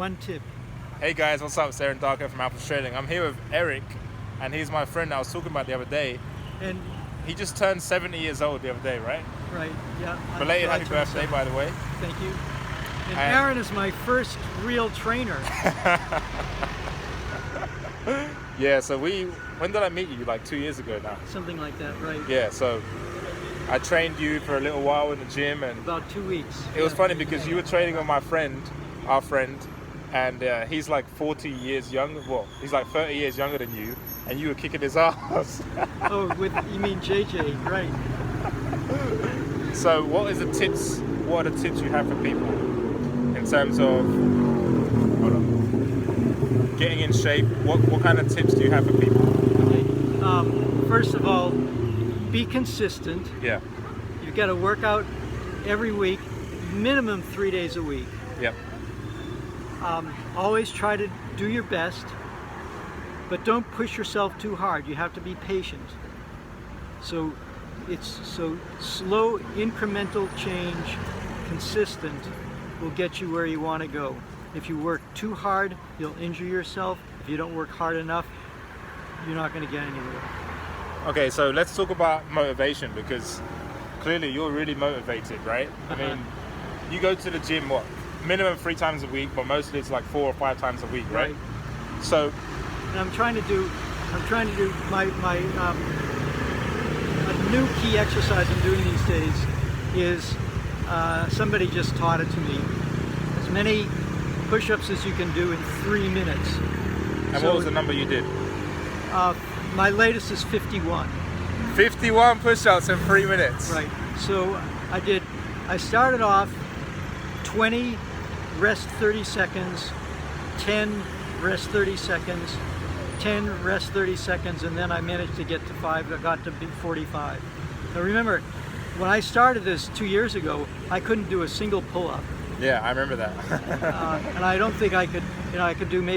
One tip. Hey guys, what's up? It's Aaron Darko from Alpha Trading. I'm here with Eric, and he's my friend I was talking about the other day. And He just turned 70 years old the other day, right? right, yeah. Belated happy birthday, by the way. Thank you. And Aaron is my first real trainer. Yeah, so when did I meet you? Like 2 years ago now. Something like that, right? Yeah, so I trained you for a little while in the gym, and About 2 weeks. it was funny because you were training with our friend, and he's like 40 years younger. Well, he's like 30 years younger than you, and you were kicking his ass. Oh, you mean JJ, right? So, what are the tips you have for people in terms of getting in shape? What kind of tips do you have for people? Okay. First of all, be consistent. Yeah. You've got to work out every week, minimum 3 days a week. Yep. Always try to do your best, but don't push yourself too hard. You have to be patient. So slow, incremental change, consistent, will get you where you want to go. If you work too hard, you'll injure yourself. If you don't work hard enough, you're not going to get anywhere. Okay, so let's talk about motivation, because clearly you're really motivated, right? I mean, you go to the gym, what, minimum 3 times a week, but mostly it's like 4 or 5 times a week, right? So, and I'm trying to do my a new key exercise I'm doing these days is somebody just taught it to me. As many push-ups as you can do in 3 minutes. And what was the number you did? My latest is 51. 51 push-ups in 3 minutes. Right. So I started off 20, rest 30 seconds, 10, rest 30 seconds, 10, rest 30 seconds, and then I managed to get to 5. I got to be 45. Now remember, when I started this 2 years ago, I couldn't do a single pull-up. Yeah, I remember that. And I don't think I could, I could do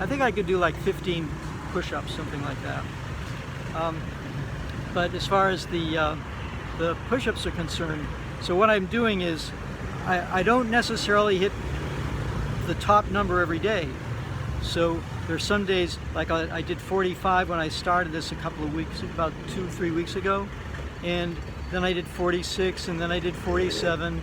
I think I could do like 15 push-ups, something like that. But as far as the push-ups are concerned, so what I'm doing is I don't necessarily hit the top number every day. So there's some days, like I did 45 when I started this a couple of weeks, about 2-3 weeks ago, and then I did 46, and then I did 47,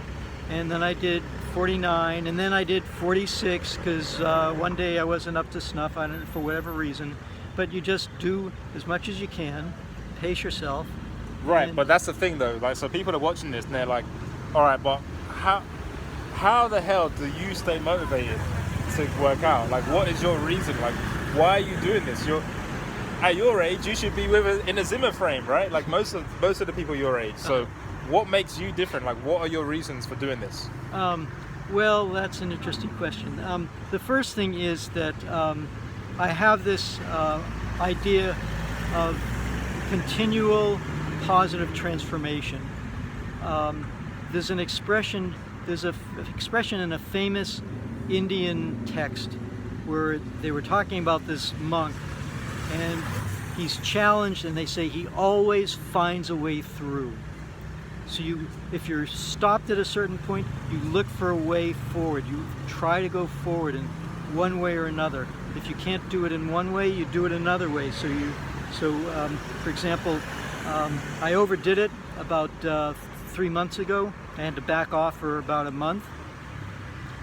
and then I did 49, and then I did 46 because one day I wasn't up to snuff, I don't know, for whatever reason. But you just do as much as you can, pace yourself. Right, but that's the thing though, like, so people are watching this and they're like, all right, but how the hell do you stay motivated to work out? Like, what is your reason? Like, why are you doing this? At your age, you should be in a Zimmer frame, right? Like most of the people your age. So what makes you different? Like, what are your reasons for doing this? Well, that's an interesting question. The first thing is that I have this idea of continual positive transformation. There's an expression in a famous Indian text where they were talking about this monk, and he's challenged, and they say he always finds a way through. So if you're stopped at a certain point, you look for a way forward. You try to go forward in one way or another. If you can't do it in one way, you do it another way. So for example, I overdid it about 3 months ago. I had to back off for about a month.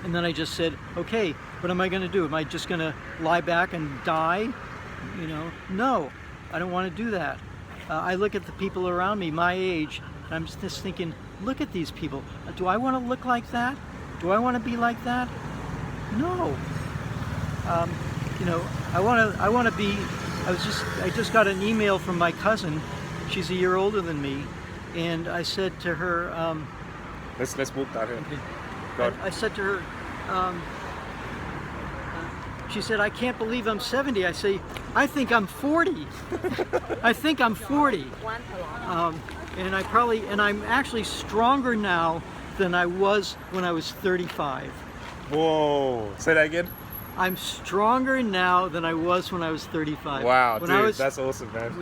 And then I just said, okay, what am I going to do? Am I just going to lie back and die? No, I don't want to do that. I look at the people around me, my age, and I'm just thinking, look at these people. Do I want to look like that? Do I want to be like that? No. I want to be. I just got an email from my cousin. She's a year older than me, and I said to her. Let's walk that in. Okay. I said to her. She said, "I can't believe I'm 70." I say, "I think I'm 40." I think I'm 40. And I'm actually stronger now than I was when I was 35. Whoa! Say that again. I'm stronger now than I was when I was 35. Wow, dude, that's awesome, man.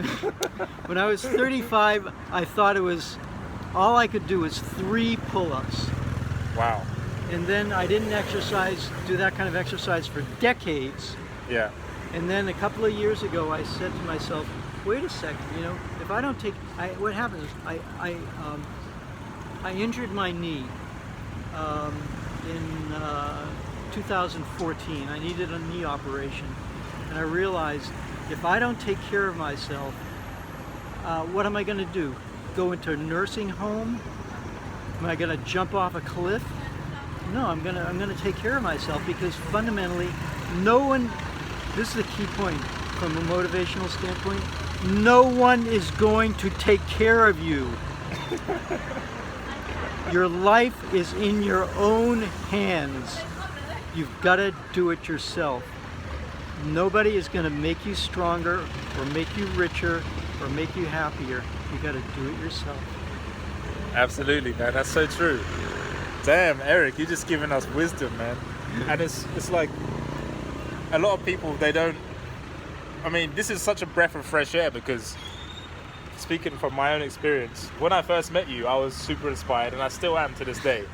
When I was 35, I thought all I could do was 3 pull-ups. Wow. And then I didn't do that kind of exercise for decades. Yeah. And then a couple of years ago, I said to myself, wait a second, if I don't what happens is I injured my knee in 2014. I needed a knee operation. And I realized if I don't take care of myself, what am I going to do? Go into a nursing home? Am I going to jump off a cliff? No, I'm gonna take care of myself, because fundamentally, no one. This is the key point from a motivational standpoint. No one is going to take care of you. Your life is in your own hands. You've got to do it yourself. Nobody is going to make you stronger or make you richer or make you happier. You got to do it yourself. Absolutely, man. That's so true. Damn, Eric, you're just giving us wisdom, man. And it's like a lot of people, they don't. I mean, this is such a breath of fresh air, because speaking from my own experience, when I first met you, I was super inspired, and I still am to this day.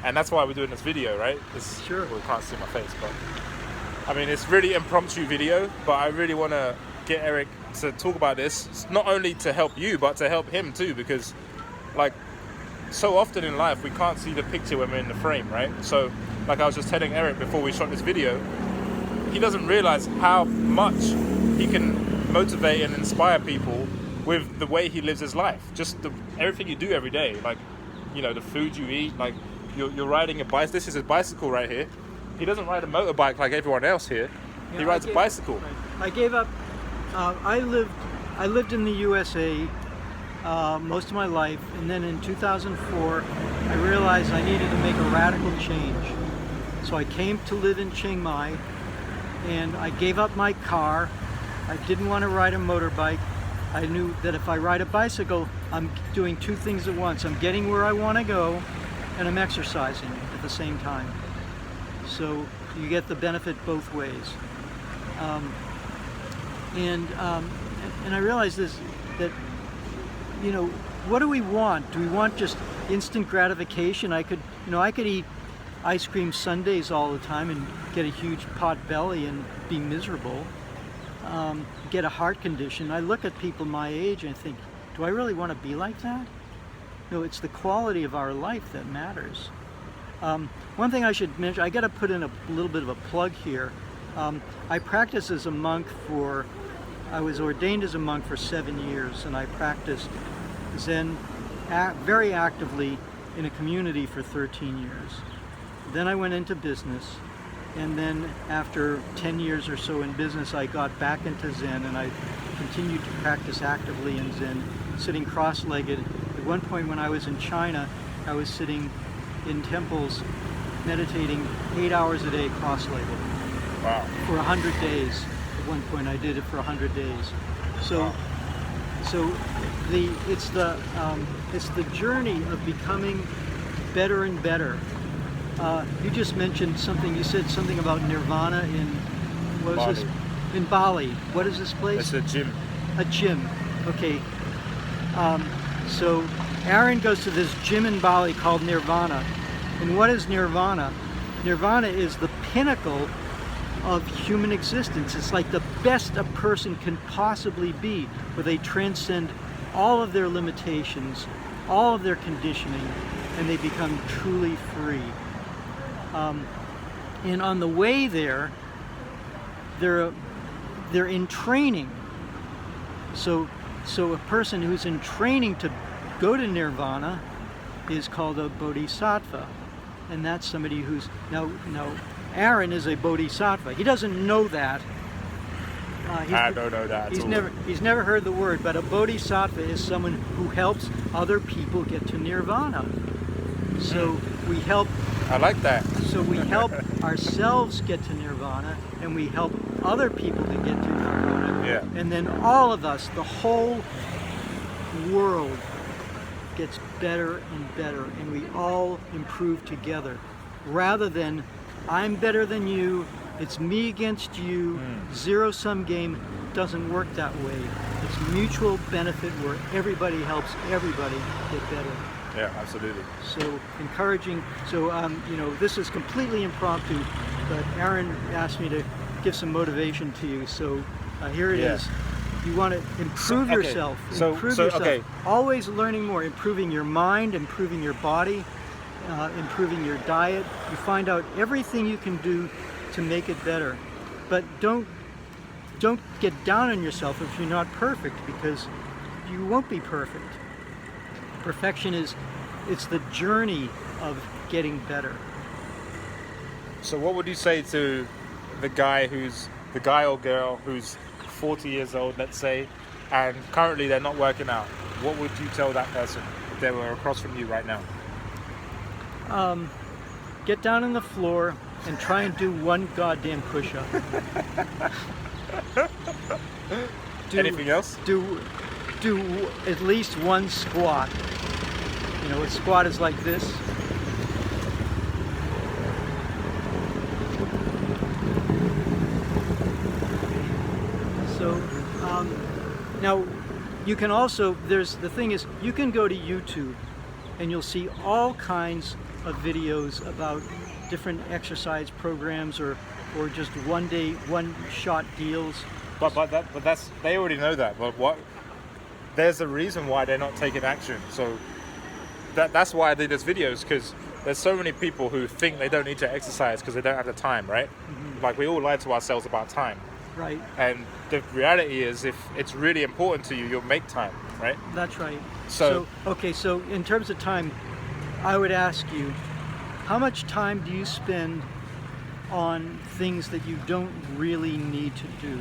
And that's why we're doing this video, right? Sure. Well, we can't see my face, but I mean, it's really impromptu video, but I really want to get Eric to talk about this, not only to help you, but to help him too, because like, so often in life we can't see the picture when we're in the frame, right? So like I was just telling Eric before we shot this video, he doesn't realize how much he can motivate and inspire people with the way he lives his life. Just everything you do every day, like, the food you eat, like you're riding a bicycle. This is a bicycle right here. He doesn't ride a motorbike like everyone else here. He rides a bicycle. I gave up. I lived in the USA most of my life, and then in 2004 I realized I needed to make a radical change. So I came to live in Chiang Mai, and I gave up my car. I didn't want to ride a motorbike. I knew that if I ride a bicycle, I'm doing two things at once. I'm getting where I want to go, and I'm exercising at the same time. So you get the benefit both ways. And I realized that what do we want? Do we want just instant gratification? I could eat ice cream sundaes all the time and get a huge pot belly and be miserable. Get a heart condition. I look at people my age and I think, do I really want to be like that? No, it's the quality of our life that matters. One thing I should mention, I got to put in a little bit of a plug here. I practiced as a monk I was ordained as a monk for 7 years, and I practiced Zen very actively in a community for 13 years. Then I went into business, and then after 10 years or so in business, I got back into Zen, and I continued to practice actively in Zen, sitting cross-legged. At one point when I was in China, I was sitting in temples, meditating 8 hours a day cross-legged. Wow. For 100 days. At one point I did it for 100 days. So, wow. So it's the journey of becoming better and better. You just mentioned something. You said something about nirvana in what was this? In Bali. What is this place? It's a gym. A gym. Okay. So Aaron goes to this gym in Bali called Nirvana. And what is Nirvana? Nirvana is the pinnacle of human existence. It's like the best a person can possibly be, where they transcend all of their limitations, all of their conditioning, and they become truly free. And on the way there, they're in training. So a person who's in training to go to nirvana is called a bodhisattva, and that's somebody who's now Aaron is a bodhisattva. He doesn't know that. I don't know that. He's never heard the word, but a bodhisattva is someone who helps other people get to nirvana. So we help. I like that. So we help ourselves get to nirvana, and we help other people to get to nirvana. Yeah. And then all of us, the whole world, gets better and better, and we all improve together, rather than I'm better than you, it's me against you. Zero-sum game doesn't work that way. It's mutual benefit where everybody helps everybody get better. Yeah, absolutely. So encouraging. So you know, this is completely impromptu, but Aaron asked me to give some motivation to you. So here it is. You want to improve yourself. Improve yourself. Okay. Always learning more. Improving your mind. Improving your body. Improving your diet. You find out everything you can do to make it better. But don't get down on yourself if you're not perfect, because you won't be perfect. Perfection it's the journey of getting better. So what would you say to the guy or girl who's 40 years old, let's say, and currently they're not working out? What would you tell that person if they were across from you right now? Get down on the floor and try and do one goddamn push-up. Anything else? Do at least one squat. You know, a squat is like this. So now you can also, the thing is, you can go to YouTube and you'll see all kinds of videos about different exercise programs or just one-shot deals. But that's, they already know that. But there's a reason why they're not taking action. So that's why I did this videos, because there's so many people who think they don't need to exercise because they don't have the time, right? Mm-hmm. Like we all lie to ourselves about time. Right. And the reality is, if it's really important to you, you'll make time, right? That's right. So in terms of time, I would ask you, how much time do you spend on things that you don't really need to do?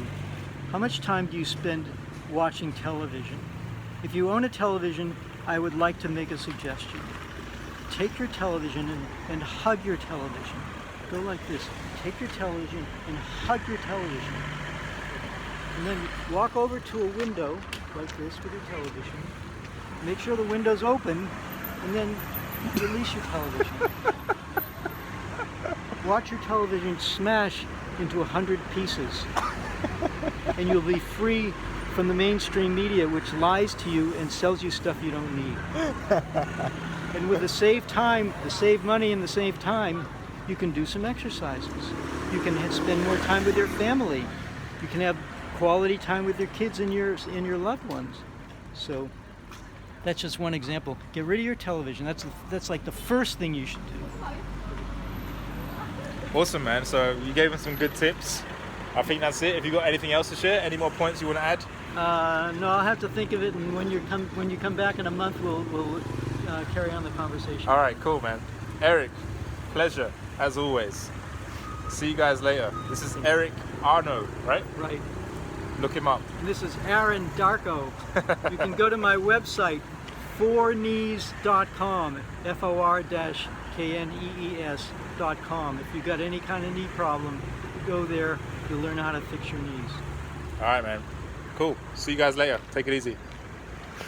How much time do you spend watching television? If you own a television, I would like to make a suggestion. Take your television and hug your television. Go like this. Take your television and hug your television. And then walk over to a window like this with your television. Make sure the window's open, and then release your television. Watch your television smash into 100 pieces. And you'll be free from the mainstream media, which lies to you and sells you stuff you don't need. And with the saved time, the saved money and the saved time, you can do some exercises. You can spend more time with your family. You can have quality time with your kids and your loved ones. So that's just one example. Get rid of your television. That's like the first thing you should do. Awesome, man. So you gave us some good tips. I think that's it. If you got anything else to share, any more points you want to add? No, I'll have to think of it, and when you come back in a month, we'll carry on the conversation. All right, cool, man. Eric, pleasure as always. See you guys later. This is Eric Arno, right? Right. Look him up. And this is Aaron Darko. You can go to my website, forknees.com, FOR-KNEES.com. If you've got any kind of knee problem, go there. You'll learn how to fix your knees. All right, man. Cool. See you guys later. Take it easy.